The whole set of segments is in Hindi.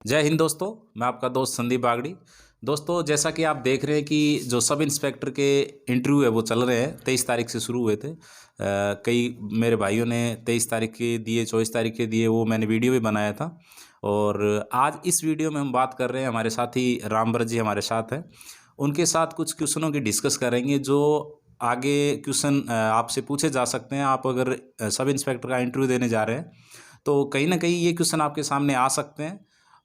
जय हिंद दोस्तों। मैं आपका दोस्त संदीप बागड़ी। दोस्तों, जैसा कि आप देख रहे हैं कि जो सब इंस्पेक्टर के इंटरव्यू है वो चल रहे हैं। 23 तारीख से शुरू हुए थे। कई मेरे भाइयों ने 23 तारीख के दिए, 24 तारीख के दिए, वो मैंने वीडियो भी बनाया था। और आज इस वीडियो में हम बात कर रहे हैं, हमारे साथी रामवर जी हमारे साथ हैं। उनके साथ कुछ क्वेश्चनों की डिस्कस करेंगे जो आगे क्वेश्चन आपसे पूछे जा सकते हैं। आप अगर सब इंस्पेक्टर का इंटरव्यू देने जा रहे हैं तो कहीं ना कहीं ये क्वेश्चन आपके सामने आ सकते हैं।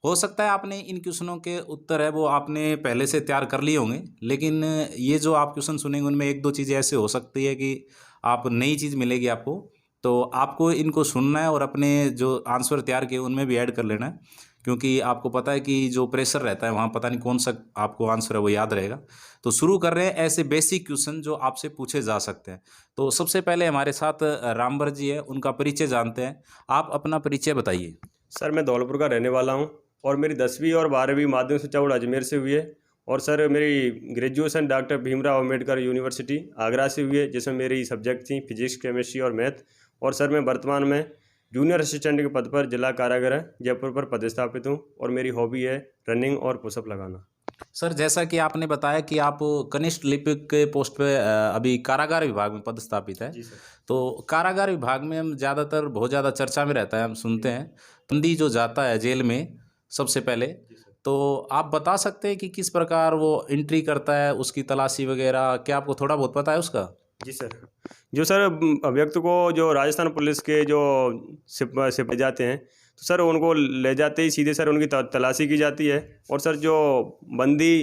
हो सकता है आपने इन क्वेश्चनों के उत्तर है वो आपने पहले से तैयार कर लिए होंगे, लेकिन ये जो आप क्वेश्चन सुनेंगे उनमें एक दो चीज़ें ऐसे हो सकती है कि आप नई चीज़ मिलेगी आपको। तो आपको इनको सुनना है और अपने जो आंसर तैयार किए उनमें भी ऐड कर लेना है, क्योंकि आपको पता है कि जो प्रेशर रहता है वहाँ पता नहीं कौन सा आपको आंसर है वो याद रहेगा। तो शुरू कर रहे हैं ऐसे बेसिक क्वेश्चन जो आपसे पूछे जा सकते हैं। तो सबसे पहले हमारे साथ रामवर जी है, उनका परिचय जानते हैं। आप अपना परिचय बताइए। सर मैं धौलपुर का रहने वाला हूँ और मेरी 10वीं और 12वीं माध्यमिक शिक्षा बोर्ड अजमेर से हुई है। और सर मेरी graduation doctor Bhimrao Ambedkar university Agra से हुई है, जिसमें मेरी सब्जेक्ट थी फिजिक्स, केमिस्ट्री और मैथ। और सर मैं वर्तमान में जूनियर असिस्टेंट के पद पर जिला कारागार जयपुर पर पदस्थापित हूँ और मेरी हॉबी है रनिंग और पुशअप लगाना। सर, जैसा कि आपने बताया कि आप कनिष्ठ लिपिक के पोस्ट पे अभी कारागार विभाग में पदस्थापित है। जी सर। तो कारागार विभाग में हम ज़्यादातर बहुत ज़्यादा चर्चा में रहता है, हम सुनते हैं बंदी जो जाता है जेल में सबसे पहले। जी सर। तो आप बता सकते हैं कि किस प्रकार वो एंट्री करता है, उसकी तलाशी वगैरह, क्या आपको थोड़ा बहुत पता है उसका? जी सर। जो सर अभियुक्त को जो राजस्थान पुलिस के जो सिपाही जाते हैं, तो सर उनको ले जाते ही सीधे सर उनकी तलाशी की जाती है। और सर जो बंदी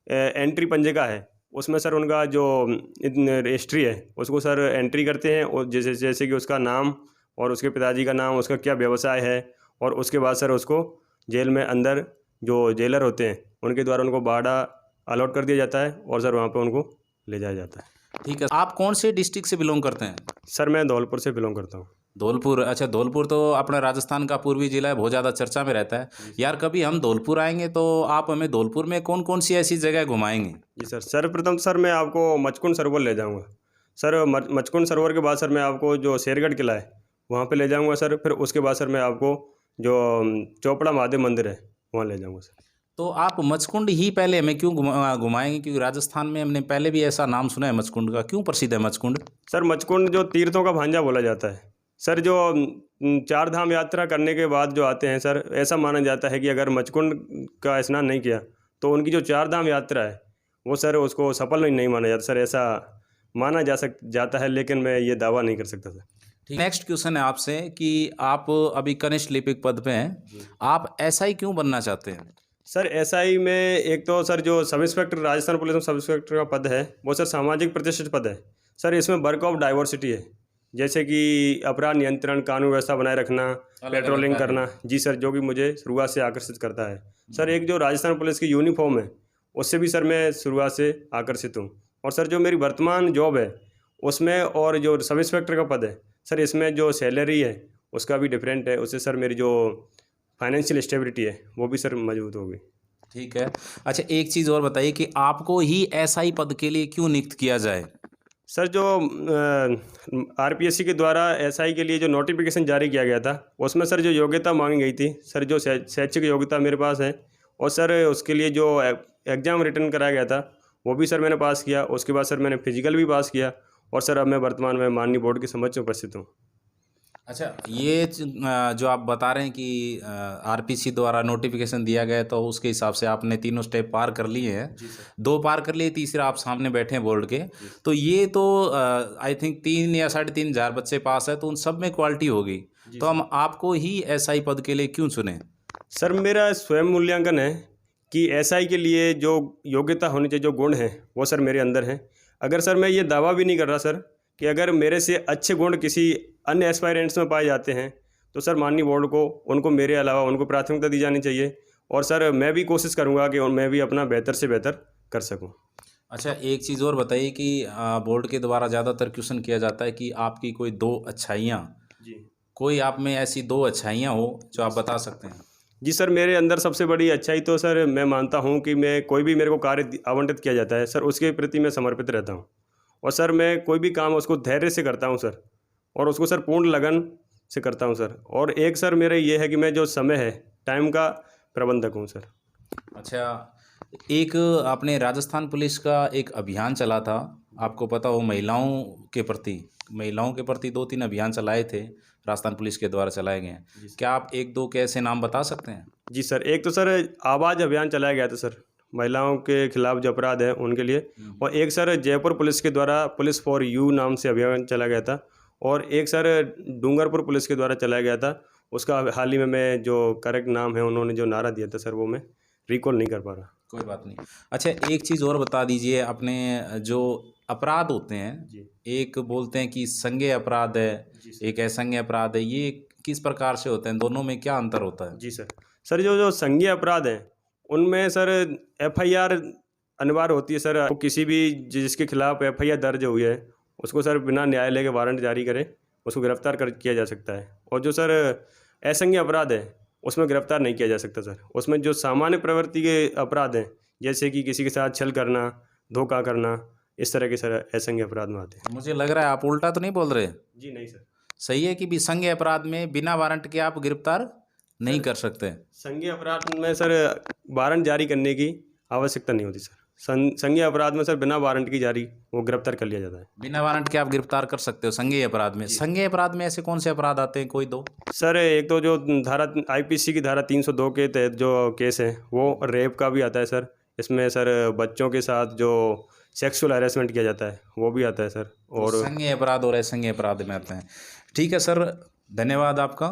एंट्री पंजे का है, उसमें सर उनका जो हिस्ट्री है उसको सर एंट्री करते हैं। और जैसे जैसे कि उसका नाम और उसके पिताजी का नाम, उसका क्या व्यवसाय है, और उसके बाद सर उसको जेल में अंदर जो जेलर होते हैं उनके द्वारा उनको बाड़ा अलॉट कर दिया जाता है और सर वहाँ पर उनको ले जाया जाता है। ठीक है। आप कौन से डिस्ट्रिक्ट से बिलोंग करते हैं? सर मैं धौलपुर से बिलोंग करता हूँ। धौलपुर। अच्छा, धौलपुर तो अपना राजस्थान का पूर्वी जिला है, बहुत ज़्यादा चर्चा में रहता है। जी यार, कभी हम धौलपुर आएंगे तो आप हमें धौलपुर में कौन कौन सी ऐसी जगह घुमाएंगे? जी सर। सर्वप्रथम सर मैं आपको मचकुंड सरोवर ले जाऊंगा। सर मचकुंड सरोवर के बाद सर मैं आपको जो शेरगढ़ किला है वहाँ पे ले जाऊंगा सर। फिर उसके बाद सर मैं आपको जो चोपड़ा महादेव मंदिर है वहाँ ले जाऊंगा सर। तो आप मचकुंड ही पहले हमें क्यों घुमाएंगे? क्योंकि राजस्थान में हमने पहले भी ऐसा नाम सुना है मचकुंड का। क्यों प्रसिद्ध है मचकुंड? सर मचकुंड जो तीर्थों का भांजा बोला जाता है। सर जो चार धाम यात्रा करने के बाद जो आते हैं सर, ऐसा माना जाता है कि अगर मचकुंड का स्नान नहीं किया तो उनकी जो चार धाम यात्रा है वो सर उसको सफल नहीं माना जाता सर। ऐसा माना जाता है, लेकिन मैं ये दावा नहीं कर सकता सर। ठीक। नेक्स्ट क्वेश्चन है आपसे कि आप अभी कनिष्ठ लिपिक पद पे हैं, आप एसआई क्यों बनना चाहते हैं? सर एसआई में एक तो सर जो सब इंस्पेक्टर राजस्थान पुलिस में सब इंस्पेक्टर का पद है वो सर सामाजिक प्रतिष्ठित पद है। सर इसमें वर्क ऑफ डाइवर्सिटी है, जैसे कि अपराध नियंत्रण, कानून व्यवस्था बनाए रखना, पेट्रोलिंग करना। जी सर, जो कि मुझे शुरुआत से आकर्षित करता है। सर एक जो राजस्थान पुलिस की यूनिफॉर्म है उससे भी सर मैं शुरुआत से आकर्षित हूँ। और सर जो मेरी वर्तमान जॉब है उसमें और जो सब इंस्पेक्टर का पद है सर, इसमें जो सैलरी है उसका भी डिफरेंट है। उससे सर मेरी जो फाइनेंशियल स्टेबिलिटी है वो भी सर मजबूत होगी। ठीक है। अच्छा, एक चीज़ और बताइए कि आपको ही एसआई पद के लिए क्यों नियुक्त किया जाए? सर जो आरपीएससी के द्वारा एसआई के लिए जो नोटिफिकेशन जारी किया गया था उसमें सर जो योग्यता मांगी गई थी सर, जो शैक्षिक योग्यता मेरे पास है, और सर उसके लिए जो एग्ज़ाम रिटर्न कराया गया था वो भी सर मैंने पास किया। उसके बाद सर मैंने फिजिकल भी पास किया और सर अब मैं वर्तमान में माननीय बोर्ड के समक्ष उपस्थित हूँ। अच्छा, ये जो आप बता रहे हैं कि आरपीसी द्वारा नोटिफिकेशन दिया गया है, तो उसके हिसाब से आपने तीनों स्टेप पार कर लिए हैं। जी सर। दो पार कर लिए, तीसरा आप सामने बैठे हैं बोर्ड के। तो ये तो आई थिंक 3 या 3,500 बच्चे पास है, तो उन सब में क्वालिटी होगी। जी तो सर। हम आपको ही एसआई पद के लिए क्यों चुने? सर मेरा स्वयं मूल्यांकन है कि एसआई के लिए जो योग्यता होनी चाहिए, जो गुण हैं वो सर मेरे अंदर हैं। अगर सर मैं ये दावा भी नहीं कर रहा सर कि अगर मेरे से अच्छे गुण किसी अन्य एस्पायरेंट्स में पाए जाते हैं तो सर माननीय बोर्ड को उनको मेरे अलावा उनको प्राथमिकता दी जानी चाहिए। और सर मैं भी कोशिश करूँगा कि मैं भी अपना बेहतर से बेहतर कर सकूँ। अच्छा, एक चीज़ और बताइए कि बोर्ड के द्वारा ज़्यादातर क्वेश्चन किया जाता है कि आपकी कोई दो अच्छाइयाँ, जी। कोई आप में ऐसी दो अच्छाइयाँ हो जो आप बता सकते हैं? जी सर, मेरे अंदर सबसे बड़ी अच्छाई तो सर मैं मानता हूँ कि मैं कोई भी मेरे को कार्य आवंटित किया जाता है सर उसके प्रति मैं समर्पित रहता हूँ। और सर मैं कोई भी काम उसको धैर्य से करता हूँ सर, और उसको सर पूर्ण लगन से करता हूँ सर। और एक सर मेरा ये है कि मैं जो समय है, टाइम का प्रबंधक हूँ सर। अच्छा, एक आपने राजस्थान पुलिस का एक अभियान चला था, आपको पता हो, महिलाओं के प्रति 2-3 अभियान चलाए थे, राजस्थान पुलिस के द्वारा चलाए गए हैं। जी सर। क्या आप 1-2 के ऐसे नाम बता सकते हैं? जी सर, एक तो सर आवाज़ अभियान चलाया गया था सर, महिलाओं के खिलाफ जो अपराध हैं उनके लिए। और एक सर जयपुर पुलिस के द्वारा पुलिस फॉर यू नाम से अभियान चलाया गया था। और एक सर डूंगरपुर पुलिस के द्वारा चलाया गया था, उसका हाल ही में मैं जो करेक्ट नाम है उन्होंने जो नारा दिया था सर वो मैं रिकॉल नहीं कर पा रहा। कोई बात नहीं। अच्छा, एक चीज़ और बता दीजिए, अपने जो अपराध होते हैं, जी। एक बोलते हैं कि संज्ञेय अपराध है, जी सर। एक असंज्ञेय अपराध है, ये किस प्रकार से होते हैं? दोनों में क्या अंतर होता है? जी सर। सर जो संज्ञेय अपराध हैं उनमें सर एफआईआर अनिवार्य होती है सर। वो किसी भी जिसके खिलाफ एफआईआर दर्ज हुई है उसको सर बिना न्यायालय के वारंट जारी करे उसको गिरफ्तार कर किया जा सकता है। और जो सर असंज्ञेय अपराध है उसमें गिरफ्तार नहीं किया जा सकता सर। उसमें जो सामान्य प्रवृत्ति के अपराध हैं जैसे कि किसी के साथ छल करना, धोखा करना, इस तरह के सर असंज्ञेय अपराध में आते हैं। मुझे लग रहा है आप उल्टा तो नहीं बोल रहे? जी नहीं सर। सही है कि भी संज्ञेय अपराध में बिना वारंट के आप गिरफ्तार नहीं कर सकते? संज्ञेय अपराध में सर वारंट जारी करने की आवश्यकता नहीं होती सर। संज्ञेय अपराध में सर बिना वारंट की जारी वो गिरफ्तार कर लिया जाता है। बिना वारंट के आप गिरफ्तार कर सकते हो संज्ञेय अपराध में। संज्ञेय अपराध में ऐसे कौन से अपराध आते हैं, कोई दो? सर एक तो जो धारा आईपीसी की धारा 302 के तहत जो केस है वो रेप का भी आता है सर। इसमें सर बच्चों के साथ जो सेक्सुअल हैरेसमेंट किया जाता है वो भी आता है सर। तो और संज्ञेय अपराध और असंज्ञेय अपराध में आते हैं। ठीक है सर, धन्यवाद आपका।